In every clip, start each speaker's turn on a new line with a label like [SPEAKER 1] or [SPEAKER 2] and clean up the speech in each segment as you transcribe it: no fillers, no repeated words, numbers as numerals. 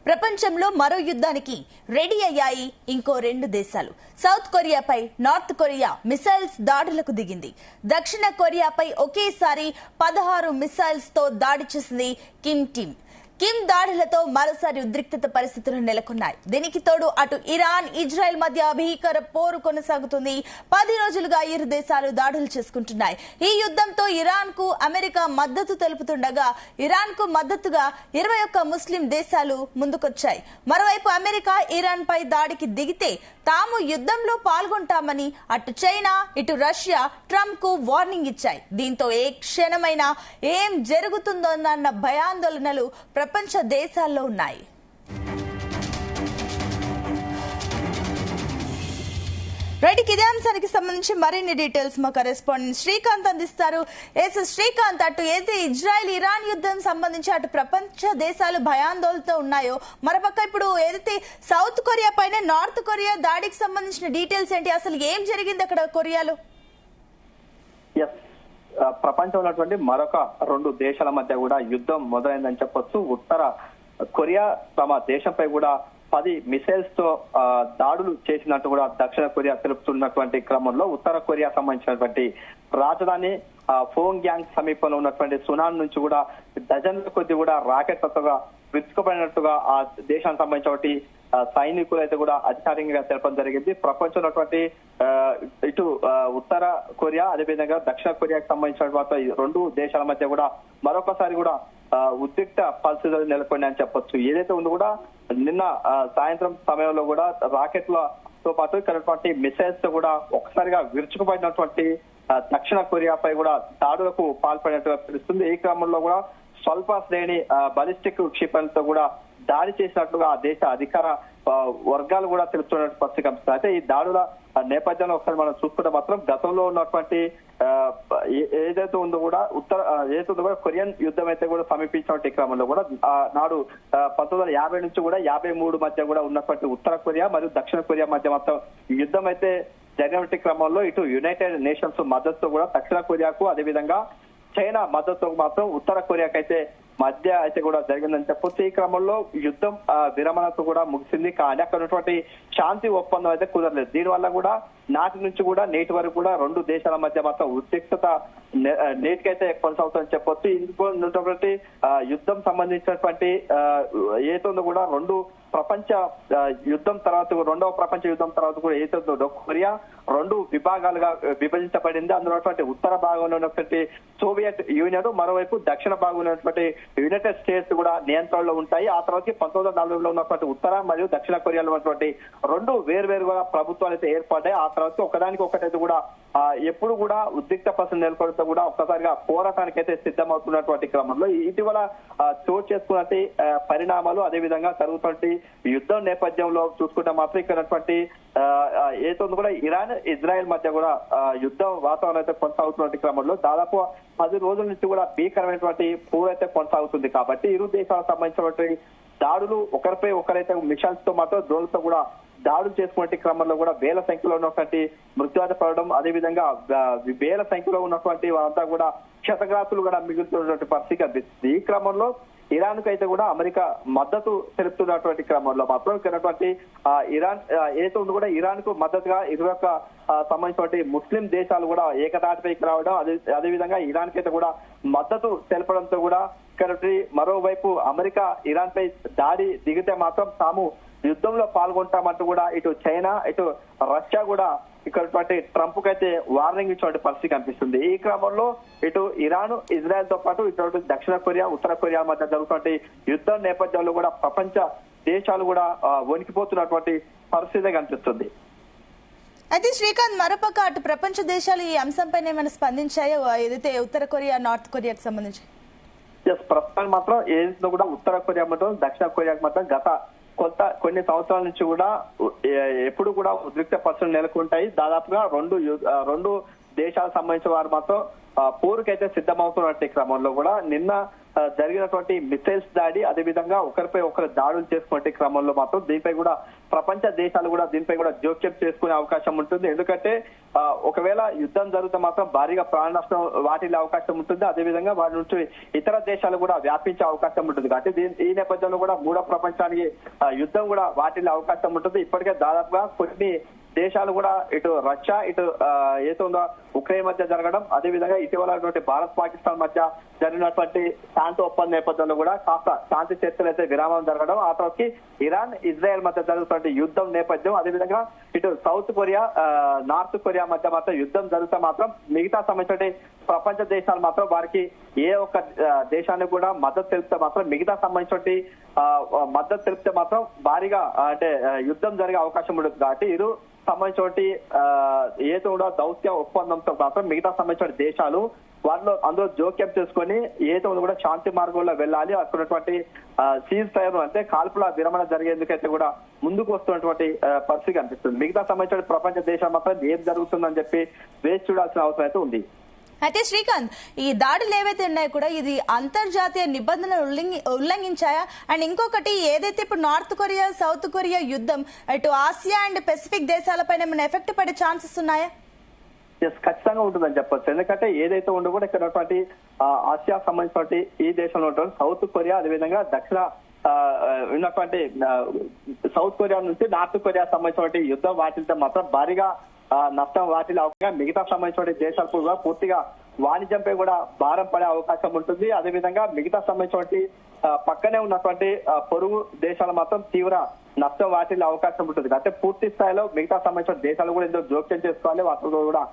[SPEAKER 1] ప్రపంచంలో మరో యుద్ధానికి రెడీ అయ్యాయి ఇంకో రెండు దేశాలు. సౌత్ కొరియాపై నార్త్ కొరియా మిసైల్స్ దాడులకు దిగింది. దక్షిణ కొరియాపై ఒకేసారి 16 మిసైల్స్ తో దాడి చేసింది కిమ్ దాడులతో మరోసారి ఉద్రిక్తత పరిస్థితులు నెలకొన్నాయి. దీనికి తోడు అటు ఇరాన్, ఇజ్రాయెల్ మధ్య భీకర పోరు కొనసాగుతుంది. 10 రోజులుగా ఇరు దేశాలు దాడులు చేసుకుంటున్నాయి. ఈ యుద్ధంతో ఇరాన్ కు అమెరికా మద్దతు తెలుపుతుండగా ఇరాన్ కు మద్దతుగా 21 ముస్లిం దేశాలు ముందుకొచ్చాయి. మరోవైపు అమెరికా ఇరాన్ పై దాడికి దిగితే తాము యుద్ధంలో పాల్గొంటామని అటు చైనా, ఇటు రష్యా ట్రంప్ కు వార్నింగ్ ఇచ్చాయి. దీంతో ఏ క్షణమైనా ఏం జరుగుతుందోనన్న భయాందోళనలు ప్రపంచ దేశాల్లో ఉన్నాయి. రైట్, ఇదే అంశానికి సంబంధించి మరిన్ని డీటెయిల్స్ మా కరెస్పాండెంట్ శ్రీకాంత్ అందిస్తారు. శ్రీకాంత్, అటు ఏదైతే ఇజ్రాయెల్ ఇరాన్ యుద్ధం సంబంధించి అటు ప్రపంచ దేశాలు భయాందోళనతో ఉన్నాయో, మరోపక్క ఇప్పుడు ఏదైతే సౌత్ కొరియా పైన నార్త్ కొరియా దాడికి సంబంధించిన డీటెయిల్స్ ఏంటి? అసలు ఏం జరిగింది అక్కడ కొరియాలో?
[SPEAKER 2] ప్రపంచంలో ఉన్నటువంటి మరొక 2 దేశాల మధ్య కూడా యుద్ధం మొదలైందని చెప్పొచ్చు. ఉత్తర కొరియా తమ దేశంపై కూడా 10 మిసైల్స్ తో దాడులు చేసినట్టు కూడా దక్షిణ కొరియా తెలుపుతున్నటువంటి క్రమంలో ఉత్తర కొరియా సంబంధించినటువంటి రాజధాని ఫోంగ్యాంగ్ సమీపంలో ఉన్నటువంటి సునాన్ నుంచి కూడా డజన్ల కొద్ది కూడా రాకెట్లతో విరుచుకుపడినట్టుగా ఆ దేశానికి సంబంధించినటువంటి సైనికులు అయితే కూడా అధికారికంగా తెలపడం జరిగింది. ప్రపంచంలో ఉన్నటువంటి ఇటు ఉత్తర కొరియా అదేవిధంగా దక్షిణ కొరియాకి సంబంధించినటువంటి 2 దేశాల మధ్య కూడా మరొకసారి కూడా ఉద్రిక్త పరిస్థితులు నెలకొన్నాయని చెప్పొచ్చు. ఏదైతే ఉందో కూడా నిన్న సాయంత్రం సమయంలో కూడా రాకెట్లతో పాటు ఇక్కడ మిసైల్స్ తో కూడా ఒకసారిగా విరుచుకుపడినటువంటి దక్షిణ కొరియాపై కూడా దాడులకు పాల్పడినట్టుగా తెలుస్తుంది. ఈ క్రమంలో కూడా స్వల్ప శ్రేణి బాలిస్టిక్ క్షిపణులతో కూడా దాడి చేసినట్లుగా ఆ దేశ అధికార వర్గాలు కూడా తెలుపుతున్నట్టు పరిస్థితి కనిపిస్తుంది. అయితే ఈ దాడుల నేపథ్యంలో ఒకసారి మనం చూసుకుంటే మాత్రం గతంలో ఉన్నటువంటి ఏదైతే ఉందో కూడా కొరియన్ యుద్ధం అయితే కూడా సమీపించినటువంటి క్రమంలో కూడా నాడు 1950 నుంచి కూడా 53 మధ్య కూడా ఉన్నటువంటి ఉత్తర కొరియా మరియు దక్షిణ కొరియా మధ్య మొత్తం యుద్ధం అయితే జరిగినటువంటి క్రమంలో ఇటు యునైటెడ్ నేషన్స్ మద్దతు కూడా దక్షిణ కొరియాకు అదేవిధంగా చైనా మద్దతు మాత్రం ఉత్తర కొరియాకు అయితే మధ్య అయితే కూడా జరిగిందని చెప్పొచ్చు. ఈ క్రమంలో యుద్ధం విరమణతో కూడా ముగిసింది. కానీ అక్కడ ఉన్నటువంటి శాంతి ఒప్పందం అయితే కుదరలేదు. దీనివల్ల కూడా నాటి నుంచి కూడా నేటి వరకు కూడా 2 దేశాల మధ్య మాత్రం ఉద్రిక్తత నేటికైతే కొనసాగుతుందని చెప్పొచ్చు. ఇంకొకటి యుద్ధం సంబంధించినటువంటి ఏదో కూడా 2 ప్రపంచ యుద్ధం తర్వాత 2వ ప్రపంచ యుద్ధం తర్వాత కూడా ఏదో కొరియా 2 విభాగాలుగా విభజించబడింది. అందులో ఉత్తర భాగంలో ఉన్నటువంటి సోవియట్ యూనియన్, మరోవైపు దక్షిణ భాగంలో ఉన్నటువంటి యునైటెడ్ స్టేట్స్ కూడా నియంత్రణలో ఉంటాయి. ఆ తర్వాత 1940లో ఉన్నటువంటి ఉత్తర మరియు దక్షిణ కొరియాలో ఉన్నటువంటి 2 వేరువేరుగా ప్రభుత్వాలు అయితే ఏర్పడ్డాయి. ఆ తర్వాత ఒకదానికి ఒకటైతే కూడా ఎప్పుడు కూడా ఉద్రిక్త పరిస్థితి నెలకొనడంతో కూడా ఒక్కసారిగా పోరాటానికి అయితే సిద్ధమవుతున్నటువంటి క్రమంలో ఇటీవల చోటు చేసుకున్నటువంటి పరిణామాలు అదేవిధంగా జరుగుతున్నటువంటి యుద్ధం నేపథ్యంలో చూసుకుంటే మాత్రం ఇక్కడ ఏదో కూడా ఇరాన్, ఇజ్రాయెల్ మధ్య కూడా యుద్ధం వాతావరణం అయితే కొనసాగుతున్నటువంటి క్రమంలో దాదాపు 10 రోజుల నుంచి కూడా భీకరమైనటువంటి పోరు అయితే కొనసాగుతుంది. కాబట్టి ఇరు దేశాలకు సంబంధించినటువంటి దాడులు ఒకరిపై ఒకరైతే మిషన్స్ తో మాత్రం డ్రోన్లతో కూడా దాడులు చేసుకునే క్రమంలో కూడా వేల సంఖ్యలో ఉన్నటువంటి మృత్యువాత పడడం, అదేవిధంగా వేల సంఖ్యలో ఉన్నటువంటి వారంతా కూడా క్షతగాతులు కూడా మిగులుతున్నటువంటి పరిస్థితి కనిపిస్తుంది. ఈ క్రమంలో ఇరాన్ కు అయితే కూడా అమెరికా మద్దతు తెలుపుతున్నటువంటి క్రమంలో మాత్రం ఇక్కడ ఇరాన్ ఏదైతే ఉందో కూడా ఇరాన్ కు మద్దతుగా 21 సంబంధించినటువంటి ముస్లిం దేశాలు కూడా ఏకతాటిపైకి రావడం, అదేవిధంగా ఇరాన్ కి అయితే కూడా మద్దతు తెలపడంతో కూడా ఇక్కడ మరోవైపు అమెరికా ఇరాన్ పై దాడి దిగితే మాత్రం తాము యుద్ధంలో పాల్గొంటామంటూ కూడా ఇటు చైనా ఇటు రష్యా కూడా ఇక్కడ ట్రంప్ కు అయితే వార్నింగ్ ఇచ్చినటువంటి పరిస్థితి కనిపిస్తుంది. ఈ క్రమంలో ఇటు ఇరాన్, ఇజ్రాయెల్ తో పాటు ఇటు దక్షిణ కొరియా, ఉత్తర కొరియా మధ్య జరుగుతున్న యుద్ధం నేపథ్యంలో కూడా ప్రపంచ దేశాలు కూడా వణికిపోతున్నటువంటి పరిస్థితి కనిపిస్తుంది.
[SPEAKER 1] అయితే శ్రీకాంత్, మరోపక్క అటు ప్రపంచ దేశాలు ఈ అంశంపైన ఏమైనా స్పందించాయో, ఏదైతే ఉత్తర కొరియా, నార్త్ కొరియాకి సంబంధించి?
[SPEAKER 2] ప్రస్తుతానికి మాత్రం ఏదైతే కూడా ఉత్తర కొరియా మాత్రం దక్షిణ కొరియాకి మాత్రం గత కొన్ని సంవత్సరాల నుంచి కూడా ఎప్పుడు కూడా ఉద్రిక్త పరిస్థితులు నెలకొంటాయి. దాదాపుగా 2 దేశాలకు సంబంధించిన వారు మాత్రం పోరుకైతే సిద్ధమవుతున్నట్టు క్రమంలో కూడా నిన్న జరిగినటువంటి మిసైల్స్ దాడి, అదేవిధంగా ఒకరిపై ఒకరు దాడులు చేసుకునే క్రమంలో మాత్రం దీనిపై కూడా ప్రపంచ దేశాలు కూడా దీనిపై కూడా జోక్యం చేసుకునే అవకాశం ఉంటుంది. ఎందుకంటే ఒకవేళ యుద్ధం జరిగితే మాత్రం భారీగా ప్రాణ నష్టం వాటిల్లే అవకాశం ఉంటుంది. అదేవిధంగా వాటి నుంచి ఇతర దేశాలు కూడా వ్యాపించే అవకాశం ఉంటుంది. కాబట్టి ఈ నేపథ్యంలో కూడా మూడో ప్రపంచానికి యుద్ధం కూడా వాటిల్లే అవకాశం ఉంటుంది. ఇప్పటికే దాదాపుగా కొన్ని దేశాలు కూడా ఇటు రష్యా ఇటు ఏతుందో ఉక్రెయిన్ మధ్య జరగడం, అదేవిధంగా ఇటీవల భారత్ పాకిస్తాన్ మధ్య జరిగినటువంటి శాంతి ఒప్పంద నేపథ్యంలో కూడా కాస్త శాంతి చర్చలు అయితే విరామం జరగడం, ఆ తర్వాత ఇరాన్ ఇజ్రాయెల్ మధ్య జరుగుతున్న యుద్ధం నేపథ్యం, అదేవిధంగా ఇటు సౌత్ కొరియా నార్త్ కొరియా మధ్య మాత్రం యుద్ధం జరిగితే మాత్రం మిగతా సంబంధించిన ప్రపంచ దేశాలు మాత్రం వారికి ఏ ఒక్క దేశానికి కూడా మద్దతు తెలిపితే మాత్రం మిగతా సంబంధించిన మద్దతు తెలిపితే మాత్రం భారీగా అంటే యుద్ధం జరిగే అవకాశం ఉంటుంది. కాబట్టి ఇరు సంబంధించి ఏదో కూడా దౌత్య ఒప్పందంతో మాత్రం మిగతా సంబంధించిన దేశాలు వాటిలో అందులో జోక్యం చేసుకొని ఏదో కూడా శాంతి మార్గంలో వెళ్ళాలి, అక్కడటువంటి సీజ్ ఫైర్ అంటే కాల్పుల విరమణ జరిగేందుకైతే కూడా ముందుకు వస్తున్నటువంటి పరిస్థితి కనిపిస్తుంది. మిగతా సంబంధించిన ప్రపంచ దేశాలు మాత్రం ఏం జరుగుతుందని చెప్పి వేచి చూడాల్సిన అవసరం అయితే ఉంది.
[SPEAKER 1] అయితే శ్రీకాంత్, ఈ దాడులు ఏవైతే ఉన్నాయో కూడా ఇది అంతర్జాతీయ నిబంధనలు ఉల్లంఘించాయా? అండ్ ఇంకొకటి, ఏదైతే ఇప్పుడు నార్త్ కొరియా సౌత్ కొరియా యుద్ధం ఇటు ఆసియా అండ్ పెసిఫిక్ దేశాలపైన ఏమైనా ఎఫెక్ట్ పడే ఛాన్సెస్ ఉన్నాయా?
[SPEAKER 2] ఖచ్చితంగా ఉంటుందని చెప్పొచ్చు. ఎందుకంటే ఏదైతే ఉందో కూడా ఇక్కడ ఆసియా సంబంధించినటువంటి ఈ దేశంలో ఉన్నటువంటి సౌత్ కొరియా, అదేవిధంగా దక్షిణ ఉన్నటువంటి సౌత్ కొరియా నుంచి నార్త్ కొరియా సంబంధించినటువంటి యుద్ధం వాటితో మాత్రం భారీగా నష్టం వాటిలో అవకాశం, మిగతా సంబంధించిన దేశాలకు కూడా పూర్తిగా వాణిజ్యంపై కూడా భారం పడే అవకాశం ఉంటుంది. అదేవిధంగా మిగతా సంబంధించిన పక్కనే ఉన్నటువంటి పొరుగు దేశాలు మాత్రం తీవ్ర నష్టం వాటిల్లో అవకాశం ఉంటుంది. అంటే పూర్తి స్థాయిలో మిగతా సంబంధించిన దేశాలు కూడా ఇందులో జోక్యం చేసుకోవాలి, వాటితో కూడా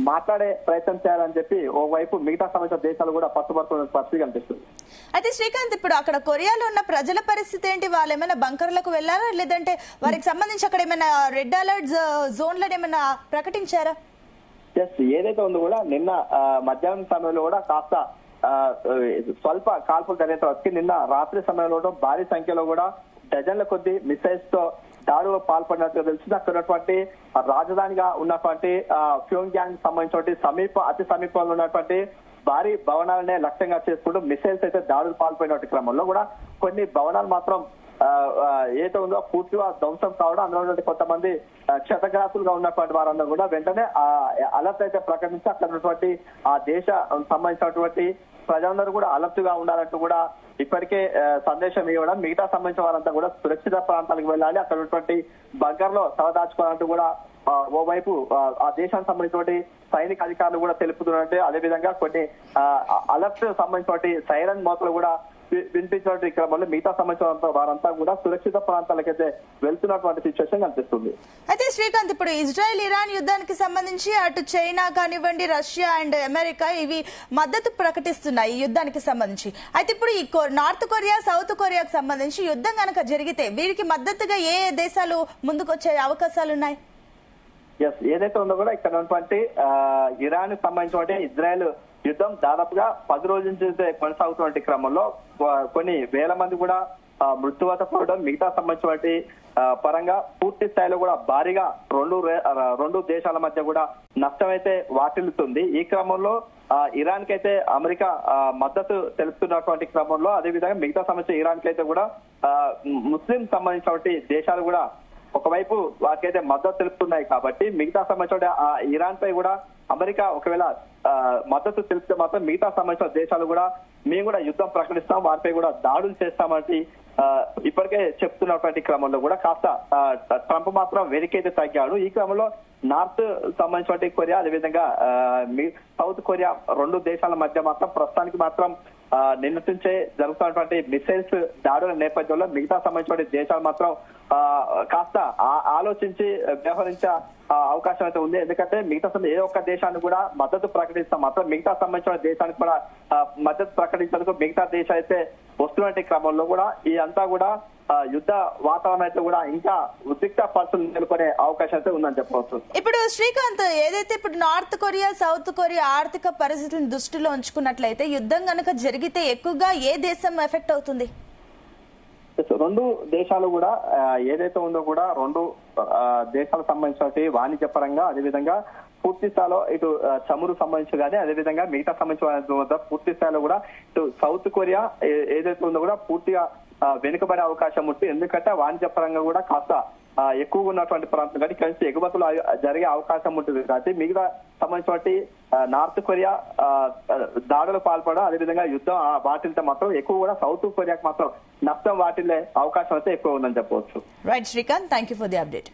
[SPEAKER 2] మాట్లాడే ప్రయత్నం చేయాలని చెప్పి ఓవైపు మిగతా సంబంధించిన దేశాలు కూడా పట్టుబడుతున్న పరిస్థితి కనిపిస్తుంది.
[SPEAKER 1] అయితే శ్రీకాంత్, ఇప్పుడు అక్కడ కొరియాలో ఉన్న ప్రజల పరిస్థితి ఏంటి? వాళ్ళు ఏమైనా బంకర్లకు వెళ్ళారా, లేదంటే వారికి సంబంధించి అక్కడ ఏమైనా రెడ్ అలర్ట్ జోన్లను ఏమైనా ప్రకటించారా?
[SPEAKER 2] ఏదైతే ఉందో కూడా నిన్న మధ్యాహ్నం సమయంలో కూడా కాస్త స్వల్ప కాల్పులు జరిగేంత నిన్న రాత్రి సమయంలో కూడా భారీ సంఖ్యలో కూడా డజన్ల కొద్ది మిసైల్స్ తో దాడులో పాల్పడినట్టుగా తెలిసింది. అక్కడ ఉన్నటువంటి రాజధానిగా ఉన్నటువంటి ప్యోంగ్యాంగ్ సంబంధించిన అతి సమీపంలో ఉన్నటువంటి భారీ భవనాలనే లక్ష్యంగా చేసుకుంటూ మిసైల్స్ అయితే దాడులు పాల్పడినటువంటి క్రమంలో కూడా కొన్ని భవనాలు మాత్రం ఏదో ఉందో పూర్తిగా ధ్వంసం కావడం, అందులో కొంతమంది క్షతగ్రాసులుగా ఉన్నటువంటి వారందరూ కూడా వెంటనే అలర్ట్ అయితే ప్రకటించి అక్కడ ఉన్నటువంటి ఆ దేశ సంబంధించినటువంటి ప్రజలందరూ కూడా అలర్ట్ గా ఉండాలంటూ కూడా ఇప్పటికే సందేశం ఇవ్వడం, మిగతా సంబంధించిన వారంతా కూడా సురక్షిత ప్రాంతాలకు వెళ్ళాలి, అక్కడ ఉన్నటువంటి బంకర్ లో తలదాచుకోవాలంటూ కూడా ఓవైపు ఆ దేశానికి సంబంధించిన సైనిక అధికారులు కూడా తెలుపుతున్నట్టు, అదేవిధంగా కొన్ని అలర్ట్ సంబంధించిన సైరన్ మోతలు కూడా వినిపించినటువంటి క్రమంలో మిగతా సంబంధించిన వారంతా కూడా సురక్షిత ప్రాంతాలకైతే వెళ్తున్నటువంటి సిచ్యువేషన్ కనిపిస్తుంది.
[SPEAKER 1] అయితే శ్రీకాంత్, ఇప్పుడు ఇజ్రాయెల్ ఇరాన్ యుద్ధానికి సంబంధించి అటు చైనా కానివ్వండి, రష్యా అండ్ అమెరికా ఇవి మద్దతు ప్రకటిస్తున్నాయి ఈ యుద్ధానికి సంబంధించి. అయితే ఇప్పుడు ఈ నార్త్ కొరియా సౌత్ కొరియాకు సంబంధించి యుద్ధం కనుక జరిగితే వీరికి మద్దతుగా ఏ దేశాలు ముందుకొచ్చే అవకాశాలు ఉన్నాయి?
[SPEAKER 2] ఏదైతే ఉందో కూడా ఇక్కడ ఉన్నటువంటి ఇరాన్ సంబంధించిన ఇజ్రాయెల్ యుద్ధం దాదాపుగా 10 రోజుల నుంచి కొనసాగుతున్న క్రమంలో కొన్ని వేల మంది కూడా మృత్యువాత పడడం, మిగతా సంబంధించినటువంటి పరంగా పూర్తి స్థాయిలో కూడా భారీగా రెండు దేశాల మధ్య కూడా నష్టం అయితే వాటిల్లుతుంది. ఈ క్రమంలో ఇరాన్ కి అయితే అమెరికా మద్దతు తెలుపుతున్నటువంటి క్రమంలో, అదేవిధంగా మిగతా సంబంధించిన ఇరాన్ కి అయితే కూడా ముస్లిం సంబంధించినటువంటి దేశాలు కూడా ఒకవైపు వాటికైతే మద్దతు తెలుపుతున్నాయి. కాబట్టి మిగతా సంబంధించిన ఇరాన్ పై కూడా అమెరికా ఒకవేళ మద్దతు తెలిపితే మాత్రం మిగతా సంబంధించిన దేశాలు కూడా మేము కూడా యుద్ధం ప్రకటిస్తాం, వారిపై కూడా దాడులు చేస్తామంటే ఇప్పటికే చెప్తున్నటువంటి క్రమంలో కూడా కాస్త ట్రంప్ మాత్రం వెనకైతే తగ్గాడు. ఈ క్రమంలో నార్త్ సంబంధించిన కొరియా, అదేవిధంగా సౌత్ కొరియా రెండు దేశాల మధ్య మాత్రం ప్రస్తుతానికి మాత్రం నిన్నటి నుంచే జరుగుతున్నటువంటి మిసైల్స్ దాడుల నేపథ్యంలో మిగతా సంబంధించిన దేశాలు మాత్రం కాస్త ఆలోచించి వ్యవహరించే అవకాశం అయితే ఉంది. ఎందుకంటే మిగతా ఏ ఒక్క దేశాన్ని కూడా మద్దతు ప్రకటిస్తాం మాత్రం మిగతా సంబంధించిన దేశానికి కూడా మద్దతు ప్రకటించేందుకు మిగతా దేశాలు అయితే వస్తున్నటువంటి క్రమంలో కూడా ఈ అంతా కూడా యుద్ధ వాతావరణం అయితే కూడా ఇంకా ఉద్రిక్త పరిస్థితులు నెలకొనే అవకాశం అయితే ఉందని చెప్పవచ్చు.
[SPEAKER 1] ఇప్పుడు శ్రీకాంత్, ఏదైతే ఇప్పుడు నార్త్ కొరియా సౌత్ కొరియా ఆర్థిక పరిస్థితులను దృష్టిలో ఉంచుకున్నట్లయితే యుద్ధం కనుక జరిగితే ఎక్కువగా ఏ దేశం ఎఫెక్ట్ అవుతుంది?
[SPEAKER 2] రెండు దేశాలు కూడా ఏదైతే ఉందో కూడా రెండు దేశాలకు సంబంధించిన వాణిజ్య పరంగా, అదేవిధంగా పూర్తి స్థాయిలో ఇటు చమురు సంబంధించి కానీ అదేవిధంగా మిగతా సంబంధించిన పూర్తి స్థాయిలో కూడా ఇటు సౌత్ కొరియా ఏదైతే ఉందో కూడా పూర్తిగా వెనుకబడే అవకాశం ఉంటుంది. ఎందుకంటే వాణిజ్య పరంగా కూడా కాస్త ఎక్కువగా ఉన్నటువంటి ప్రాంతం కానీ కలిసి ఎగుమతులు జరిగే అవకాశం ఉంటుంది. కాబట్టి మిగతా సంబంధించినటువంటి నార్త్ కొరియా దాడులు పాల్పడడం అదేవిధంగా యుద్ధం వాటిల్తో మాత్రం ఎక్కువ కూడా సౌత్ కొరియాకు మాత్రం నష్టం వాటిల్లే అవకాశం అయితే ఎక్కువ ఉందని చెప్పవచ్చు.
[SPEAKER 1] Right Srikanth, thank you for the update.